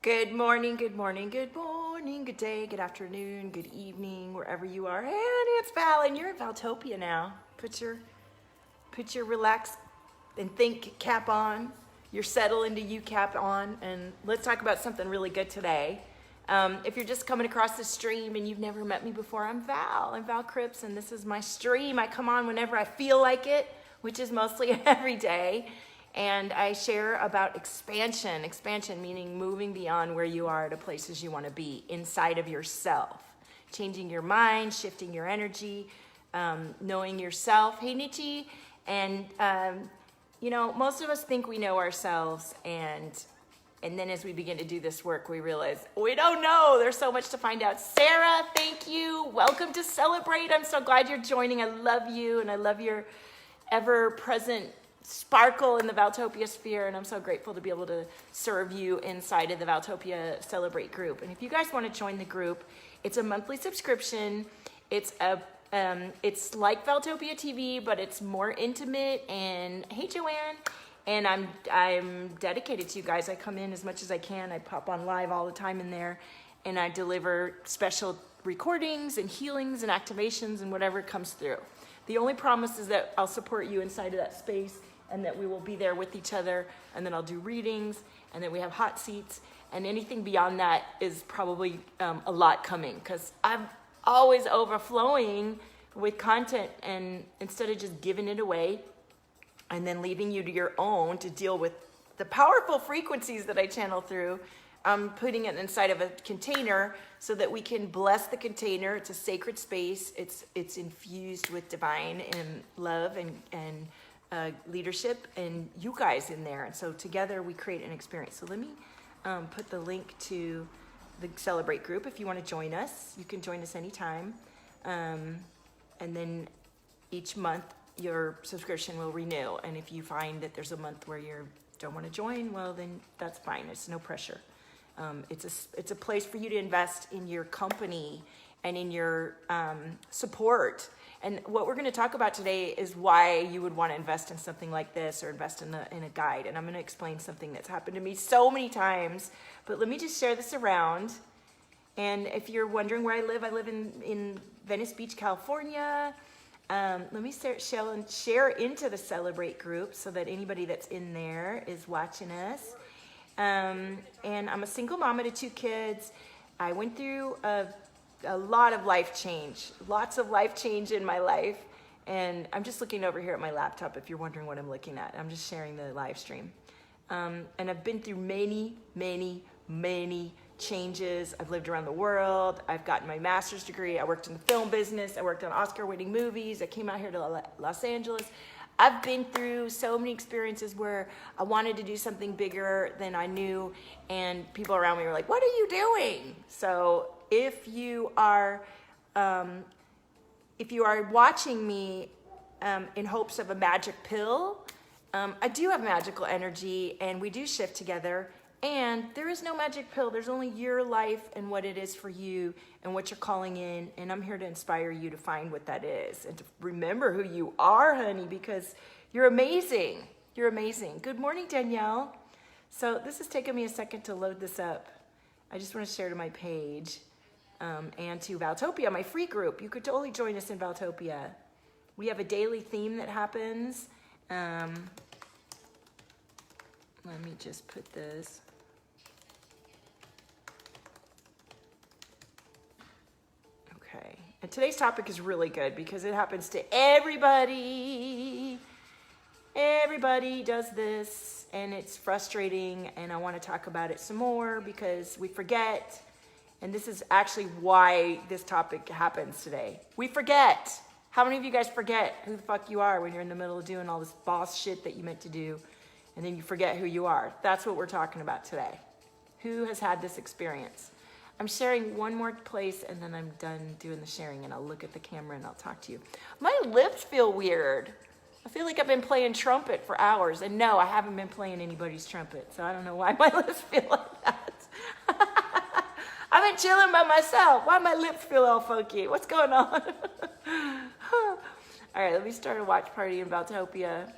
Good morning, good morning, good morning, good day, good afternoon, good evening, wherever you are. Hey, honey, it's Val, and you're at Valtopia now. Put your relax and think cap on, your settle into you cap on, and let's talk about something really good today. If you're just coming across the stream and you've never met me before, I'm Val Cripps, and this is my stream. I come on whenever I feel like it, which is mostly every day. And I share about expansion meaning moving beyond where you are to places you want to be inside of yourself, changing your mind, shifting your energy, knowing yourself. Hey, Nietzsche. And, most of us think we know ourselves, and then as we begin to do this work, we realize we don't know. There's so much to find out. Sarah, thank you. Welcome to Celebrate. I'm so glad you're joining. I love you, and I love your ever-present sparkle in the Valtopia sphere, and I'm so grateful to be able to serve you inside of the Valtopia Celebrate group. And if you guys want to join the group, it's a monthly subscription. It's like Valtopia TV, but it's more intimate. And hey, Joanne. And I'm dedicated to you guys. I come in as much as I can. I pop on live all the time in there, and I deliver special recordings and healings and activations and whatever comes through. The only promise is that I'll support you inside of that space, and that we will be there with each other, and then I'll do readings, and then we have hot seats, and anything beyond that is probably a lot coming, because I'm always overflowing with content, and instead of just giving it away and then leaving you to your own to deal with the powerful frequencies that I channel through, I'm putting it inside of a container so that we can bless the container. It's a sacred space. It's infused with divine and love and leadership and you guys in there. And so together we create an experience. So let me put the link to the Celebrate group. If you want to join us, you can join us anytime. And then each month your subscription will renew. And if you find that there's a month where you don't want to join, well, then that's fine. It's no pressure. It's a place for you to invest in your company and in your support. And what we're going to talk about today is why you would want to invest in something like this or invest in a guide. And I'm going to explain something that's happened to me so many times. But let me just share this around. And if you're wondering where I live in Venice Beach, California. Let me share into the Celebrate group so that anybody that's in there is watching us. And I'm a single mama to 2 kids. I went through a lot of life change, lots of life change in my life. And I'm just looking over here at my laptop if you're wondering what I'm looking at. I'm just sharing the live stream. And I've been through many, many, many changes. I've lived around the world. I've gotten my master's degree. I worked in the film business. I worked on Oscar-winning movies. I came out here to Los Angeles. I've been through so many experiences where I wanted to do something bigger than I knew, and people around me were like, "What are you doing?" So if you are watching me in hopes of a magic pill, I do have magical energy, and we do shift together. And there is no magic pill. There's only your life and what it is for you and what you're calling in. And I'm here to inspire you to find what that is and to remember who you are, honey, because you're amazing. You're amazing. Good morning, Danielle. So this has taken me a second to load this up. I just want to share to my page and to Valtopia, my free group. You could totally join us in Valtopia. We have a daily theme that happens. Let me just put this. Okay, and today's topic is really good because it happens to everybody. Everybody does this, and it's frustrating, and I want to talk about it some more because we forget, and this is actually why this topic happens today. We forget. How many of you guys forget who the fuck you are when you're in the middle of doing all this boss shit that you meant to do, and then you forget who you are? That's what we're talking about today. Who has had this experience? I'm sharing one more place, and then I'm done doing the sharing, and I'll look at the camera, and I'll talk to you. My lips feel weird. I feel like I've been playing trumpet for hours, and no, I haven't been playing anybody's trumpet, so I don't know why my lips feel like that. I've been chilling by myself. Why my lips feel all funky? What's going on? All right, let me start a watch party in Valtopia.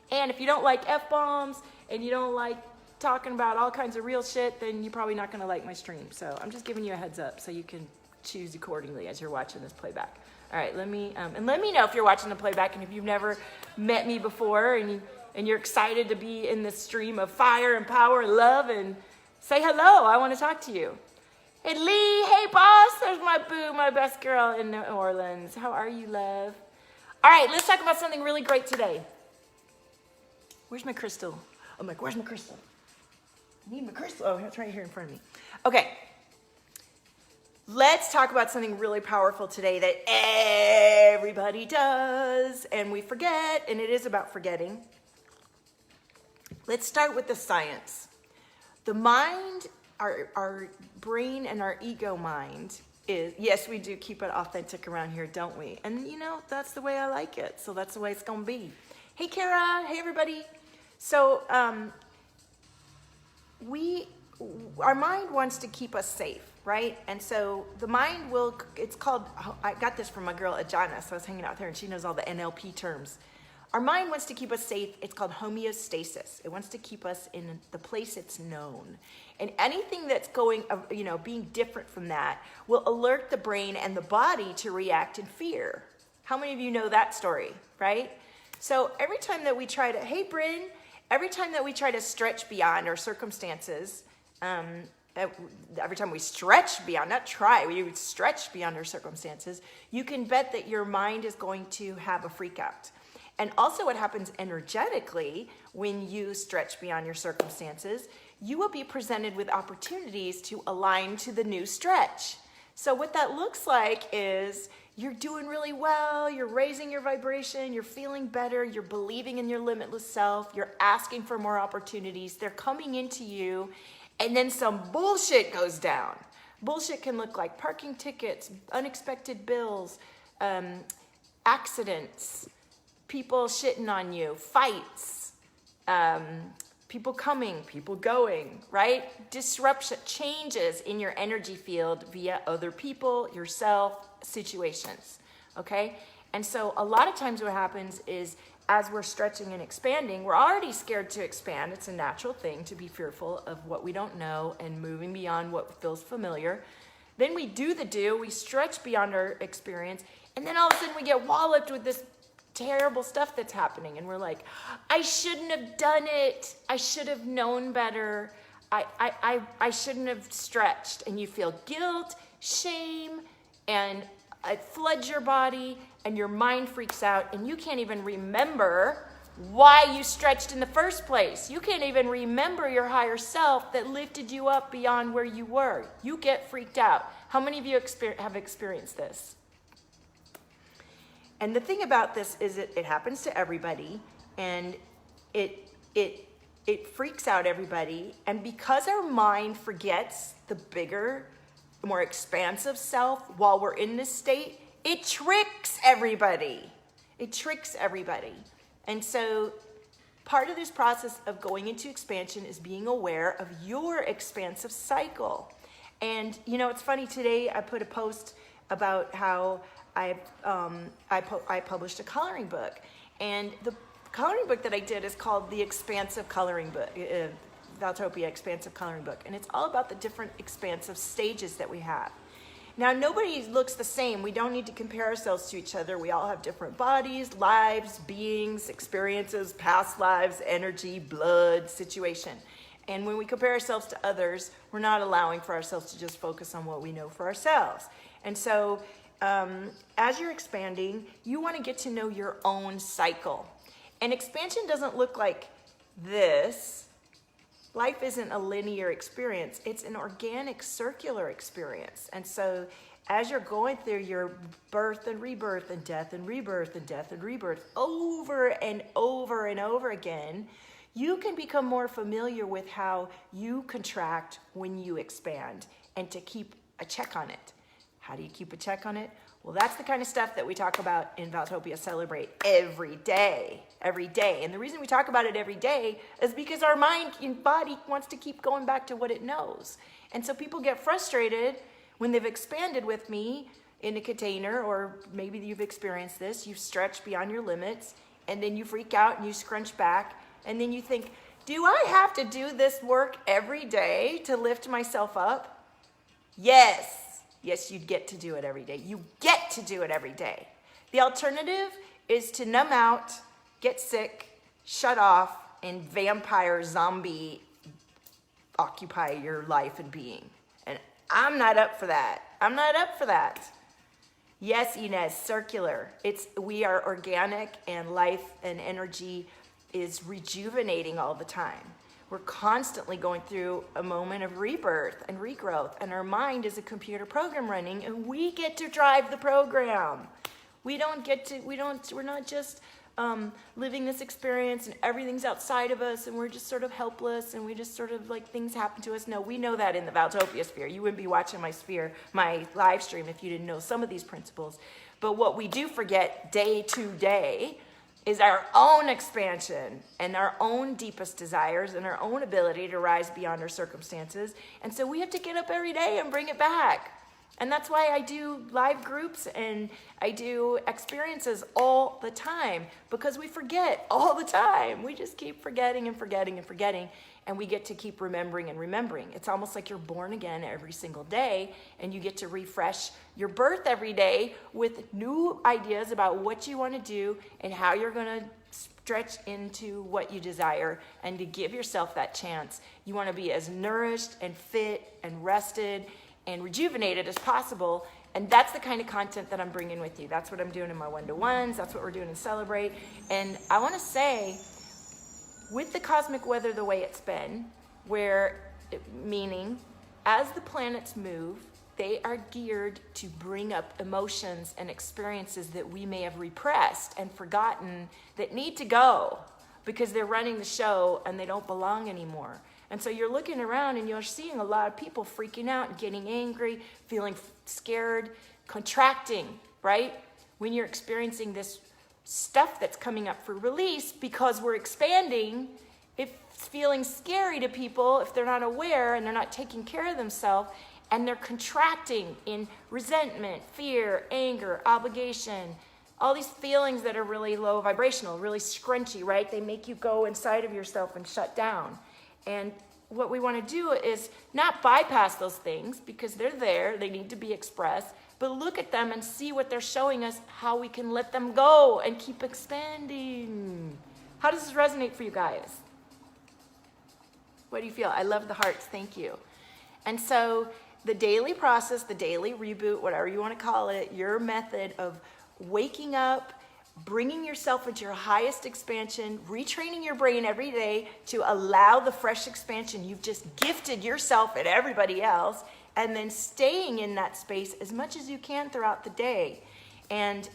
And if you don't like F-bombs, and you don't like talking about all kinds of real shit, then you're probably not gonna like my stream. So I'm just giving you a heads up so you can choose accordingly as you're watching this playback. All right, let me know if you're watching the playback and if you've never met me before and you're excited to be in this stream of fire and power and love, and say hello. I want to talk to you. Hey Lee, hey boss, there's my boo, my best girl in New Orleans. How are you, love? All right, let's talk about something really great today. Where's my crystal? I'm like, where's my crystal? I need my crystal. Oh, it's right here in front of me. Okay. Let's talk about something really powerful today that everybody does and we forget, and it is about forgetting. Let's start with the science. The mind, our brain and our ego mind is, yes, we do keep it authentic around here, don't we? And you know, that's the way I like it. So that's the way it's gonna be. Hey, Kara, hey everybody. So our mind wants to keep us safe, right? And so the mind will, it's called, I got this from my girl Ajana, so I was hanging out there and she knows all the NLP terms. Our mind wants to keep us safe. It's called homeostasis. It wants to keep us in the place it's known. And anything that's going, being different from that will alert the brain and the body to react in fear. How many of you know that story, right? So every time that we try to, hey Bryn, every time that we try to stretch beyond our circumstances, every time we stretch beyond, not try, we would stretch beyond our circumstances, you can bet that your mind is going to have a freak out. And also what happens energetically when you stretch beyond your circumstances, you will be presented with opportunities to align to the new stretch. So what that looks like is you're doing really well, you're raising your vibration, you're feeling better, you're believing in your limitless self, you're asking for more opportunities, they're coming into you, and then some bullshit goes down. Bullshit can look like parking tickets, unexpected bills, accidents, people shitting on you, fights, people coming, people going, right? Disruption, changes in your energy field via other people, yourself, situations, okay? And so a lot of times what happens is as we're stretching and expanding, we're already scared to expand. It's a natural thing to be fearful of what we don't know and moving beyond what feels familiar. Then we we stretch beyond our experience, and then all of a sudden we get walloped with this terrible stuff that's happening, and we're like, I shouldn't have done it. I should have known better. I shouldn't have stretched. And you feel guilt, shame, and it floods your body, and your mind freaks out, and you can't even remember why you stretched in the first place. You can't even remember your higher self that lifted you up beyond where you were. You get freaked out. How many of you have experienced this? And the thing about this is it happens to everybody, and it freaks out everybody. And because our mind forgets the bigger, more expansive self while we're in this state, it tricks everybody. It tricks everybody. And so part of this process of going into expansion is being aware of your expansive cycle. And you know, it's funny, today I put a post about how I published a coloring book, and the coloring book that I did is called the Expansive Coloring Book, Valtopia Expansive Coloring Book, and it's all about the different expansive stages that we have. Now, nobody looks the same. We don't need to compare ourselves to each other. We all have different bodies, lives, beings, experiences, past lives, energy, blood, situation. And when we compare ourselves to others, we're not allowing for ourselves to just focus on what we know for ourselves. And so as you're expanding, you want to get to know your own cycle. And expansion doesn't look like this. Life isn't a linear experience. It's an organic, circular experience. And so as you're going through your birth and rebirth and death and rebirth and death and rebirth over and over and over again, you can become more familiar with how you contract when you expand and to keep a check on it. How do you keep a check on it? Well, that's the kind of stuff that we talk about in Valtopia Celebrate every day. And the reason we talk about it every day is because our mind and body wants to keep going back to what it knows. And so people get frustrated when they've expanded with me in a container, or maybe you've experienced this, you stretch beyond your limits, and then you freak out and you scrunch back, and then you think, Do I have to do this work every day to lift myself up? Yes. Yes, you get to do it every day. You get to do it every day. The alternative is to numb out, get sick, shut off, and vampire zombie occupy your life and being. And I'm not up for that. I'm not up for that. Yes, Inez, circular. We are organic, and life and energy is rejuvenating all the time. We're constantly going through a moment of rebirth and regrowth, and our mind is a computer program running, and we get to drive the program. We're not just living this experience and everything's outside of us and we're just sort of helpless and we just sort of like things happen to us. No, we know that in the Valtopia sphere. You wouldn't be watching my live stream if you didn't know some of these principles. But what we do forget day to day is our own expansion and our own deepest desires and our own ability to rise beyond our circumstances. And so we have to get up every day and bring it back. And that's why I do live groups and I do experiences all the time, because we forget all the time. We just keep forgetting and forgetting and forgetting, and we get to keep remembering and remembering. It's almost like you're born again every single day, and you get to refresh your birth every day with new ideas about what you want to do and how you're going to stretch into what you desire, and to give yourself that chance. You want to be as nourished and fit and rested and rejuvenated as possible, and that's the kind of content that I'm bringing with you. That's what I'm doing in my one-to-ones. That's what we're doing in Celebrate. And I want to say, with the cosmic weather the way it's been, meaning as the planets move, they are geared to bring up emotions and experiences that we may have repressed and forgotten that need to go because they're running the show and they don't belong anymore. And so you're looking around and you're seeing a lot of people freaking out and getting angry, feeling scared, contracting, right? When you're experiencing this stuff that's coming up for release because we're expanding, it's feeling scary to people if they're not aware and they're not taking care of themselves, and they're contracting in resentment, fear, anger, obligation, all these feelings that are really low vibrational, really scrunchy, right? They make you go inside of yourself and shut down. And what we want to do is not bypass those things because they're there, they need to be expressed, but look at them and see what they're showing us, how we can let them go and keep expanding. How does this resonate for you guys? What do you feel? I love the hearts, thank you. And so the daily process, the daily reboot, whatever you want to call it, your method of waking up, bringing yourself into your highest expansion, retraining your brain every day to allow the fresh expansion you've just gifted yourself and everybody else, and then staying in that space as much as you can throughout the day. And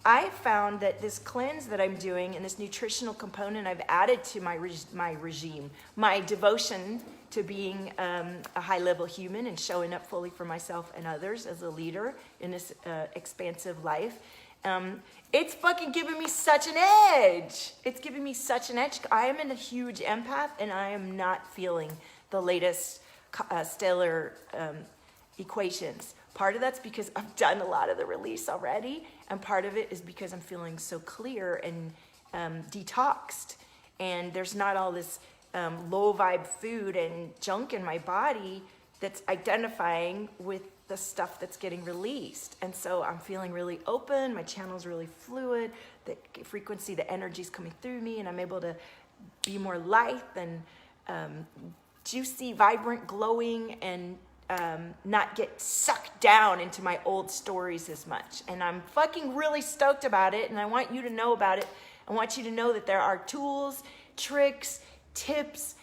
I found that this cleanse that I'm doing and this nutritional component I've added to my regime, my devotion to being a high-level human and showing up fully for myself and others as a leader in this expansive life. It's fucking giving me such an edge. It's giving me such an edge. I am a huge empath, and I am not feeling the latest stellar equations. Part of that's because I've done a lot of the release already, and part of it is because I'm feeling so clear and detoxed, and there's not all this low vibe food and junk in my body that's identifying with the stuff that's getting released. And so I'm feeling really open, my channel's really fluid, the frequency, the energy's coming through me, and I'm able to be more lithe and juicy, vibrant, glowing, and not get sucked down into my old stories as much. And I'm fucking really stoked about it, and I want you to know about it. I want you to know that there are tools, tricks, tips,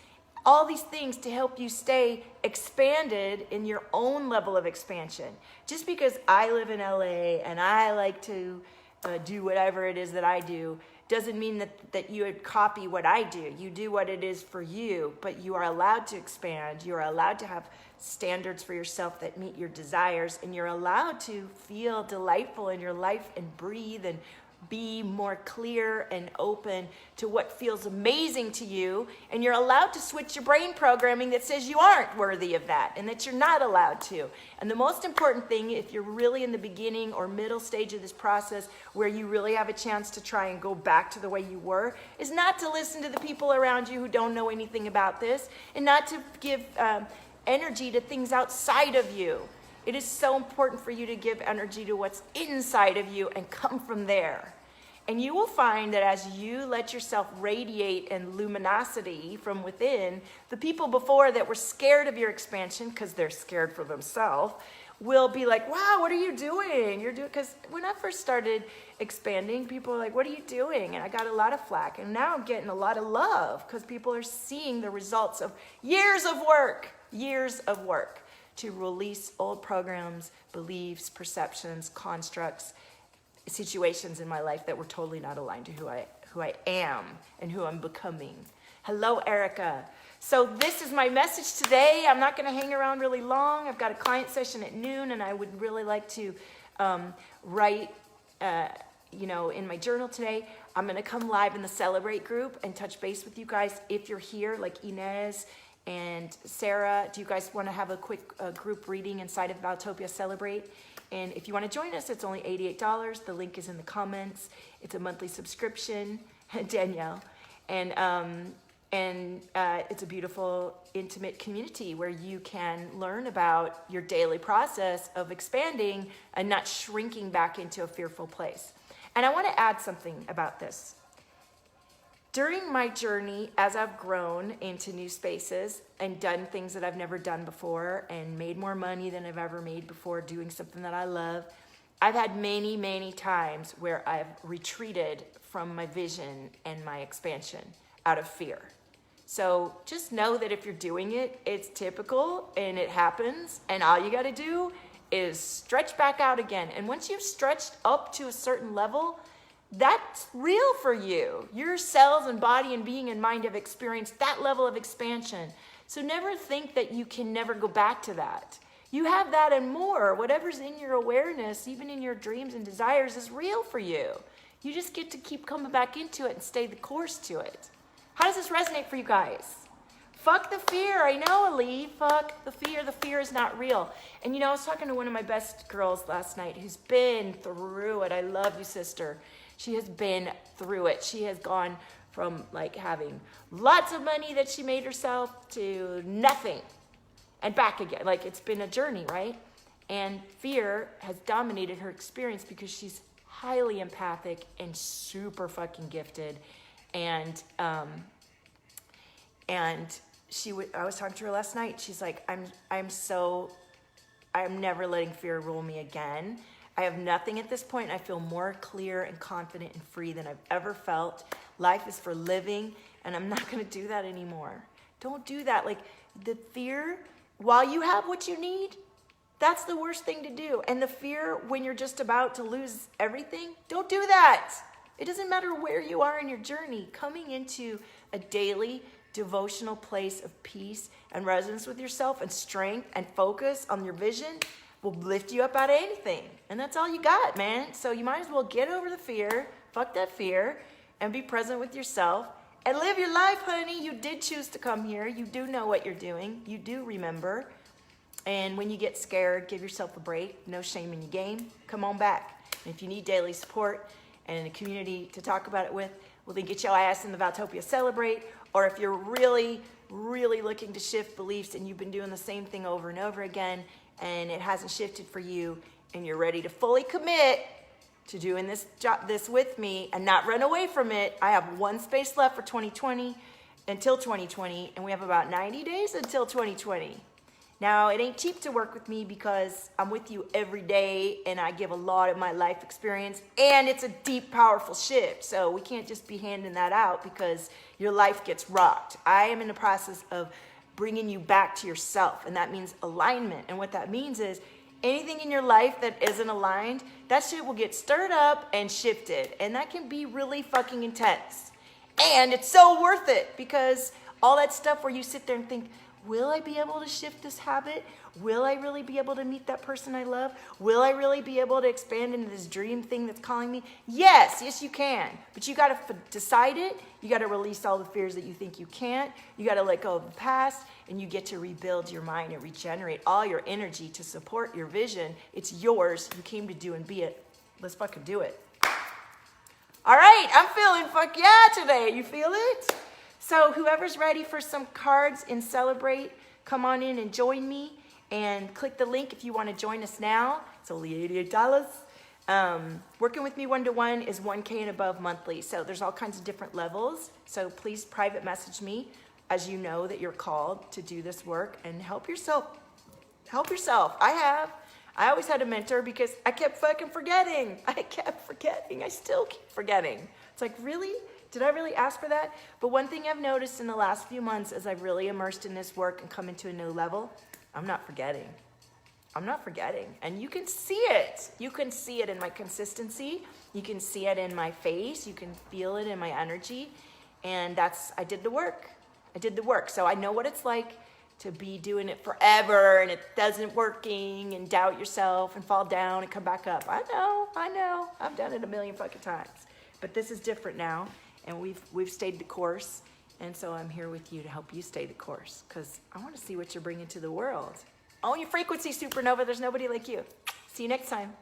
all these things to help you stay expanded in your own level of expansion. Just because I live in LA and I like to do whatever it is that I do doesn't mean that you would copy what I do. You do what it is for you, but you are allowed to expand. You are allowed to have standards for yourself that meet your desires, and you're allowed to feel delightful in your life and breathe and be more clear and open to what feels amazing to you, and you're allowed to switch your brain programming that says you aren't worthy of that and that you're not allowed to. And the most important thing, if you're really in the beginning or middle stage of this process where you really have a chance to try and go back to the way you were, is not to listen to the people around you who don't know anything about this, and not to give energy to things outside of you. It is so important for you to give energy to what's inside of you and come from there. And you will find that as you let yourself radiate in luminosity from within, the people before that were scared of your expansion because they're scared for themselves will be like, wow, what are you doing? Because when I first started expanding, people were like, what are you doing? And I got a lot of flack. And now I'm getting a lot of love because people are seeing the results of years of work to release old programs, beliefs, perceptions, constructs, situations in my life that were totally not aligned to who I am and who I'm becoming. Hello, Erica. So this is my message today. I'm not going to hang around really long. I've got a client session at noon, and I would really like to write, in my journal today. I'm going to come live in the Celebrate group and touch base with you guys if you're here, like Inez and Sarah. Do you guys want to have a quick group reading inside of Valtopia Celebrate? And if you want to join us, it's only $88. The link is in the comments. It's a monthly subscription, Danielle. And it's a beautiful, intimate community where you can learn about your daily process of expanding and not shrinking back into a fearful place. And I want to add something about this. During my journey, as I've grown into new spaces and done things that I've never done before and made more money than I've ever made before doing something that I love, I've had many, many times where I've retreated from my vision and my expansion out of fear. So just know that if you're doing it, it's typical and it happens, and all you got to do is stretch back out again. And once you've stretched up to a certain level, that's real for you. Your cells and body and being and mind have experienced that level of expansion. So never think that you can never go back to that. You have that and more. Whatever's in your awareness, even in your dreams and desires, is real for you. You just get to keep coming back into it and stay the course to it. How does this resonate for you guys? Fuck the fear. I know, Ali. Fuck the fear. The fear is not real. And I was talking to one of my best girls last night who's been through it. I love you, sister. She has been through it. She has gone from like having lots of money that she made herself to nothing and back again. Like, it's been a journey, right? And fear has dominated her experience because she's highly empathic and super fucking gifted. And I was talking to her last night. She's like, I'm never letting fear rule me again. I have nothing at this point. I feel more clear and confident and free than I've ever felt. Life is for living, and I'm not going to do that anymore. Don't do that. Like, the fear, while you have what you need, that's the worst thing to do. And the fear when you're just about to lose everything, don't do that. It doesn't matter where you are in your journey. Coming into a daily devotional place of peace and resonance with yourself and strength and focus on your vision will lift you up out of anything. And that's all you got, man. So you might as well get over the fear, fuck that fear, and be present with yourself and live your life, honey. You did choose to come here. You do know what you're doing. You do remember. And when you get scared, give yourself a break. No shame in your game. Come on back. And if you need daily support and a community to talk about it with, well, then get your ass in the Valtopia Celebrate. Or if you're really, really looking to shift beliefs and you've been doing the same thing over and over again and it hasn't shifted for you and you're ready to fully commit to doing this with me and not run away from it, I have one space left for 2020 until 2020, and we have about 90 days until 2020. Now, it ain't cheap to work with me because I'm with you every day and I give a lot of my life experience, and it's a deep, powerful shift. So we can't just be handing that out because your life gets rocked. I am in the process of bringing you back to yourself, and that means alignment. And what that means is anything in your life that isn't aligned, that shit will get stirred up and shifted, and that can be really fucking intense. And it's so worth it because All that stuff where you sit there and think, will I be able to shift this habit? Will I really be able to meet that person I love? Will I really be able to expand into this dream thing that's calling me? Yes, you can. But you got to decide it. You got to release all the fears that you think you can't. You got to let go of the past, and you get to rebuild your mind and regenerate all your energy to support your vision. It's yours. You came to do and be it. Let's fucking do it. All right, I'm feeling fuck yeah today. You feel it? So whoever's ready for some cards in Celebrate, come on in and join me. And click the link if you want to join us now. It's only $88. Working with me one-to-one is $1K and above monthly. So there's all kinds of different levels. So please private message me as you know that you're called to do this work and help yourself. Help yourself. I always had a mentor because I kept fucking forgetting. I still keep forgetting. It's like, really? Did I really ask for that? But one thing I've noticed in the last few months as I've really immersed in this work and come into a new level, I'm not forgetting. And you can see it. You can see it in my consistency. You can see it in my face. You can feel it in my energy. And I did the work. So I know what it's like to be doing it forever and it doesn't working and doubt yourself and fall down and come back up. I know. I've done it a million fucking times. But this is different now. And we've stayed the course. And so I'm here with you to help you stay the course because I want to see what you're bringing to the world. Own your frequency, supernova. There's nobody like you. See you next time.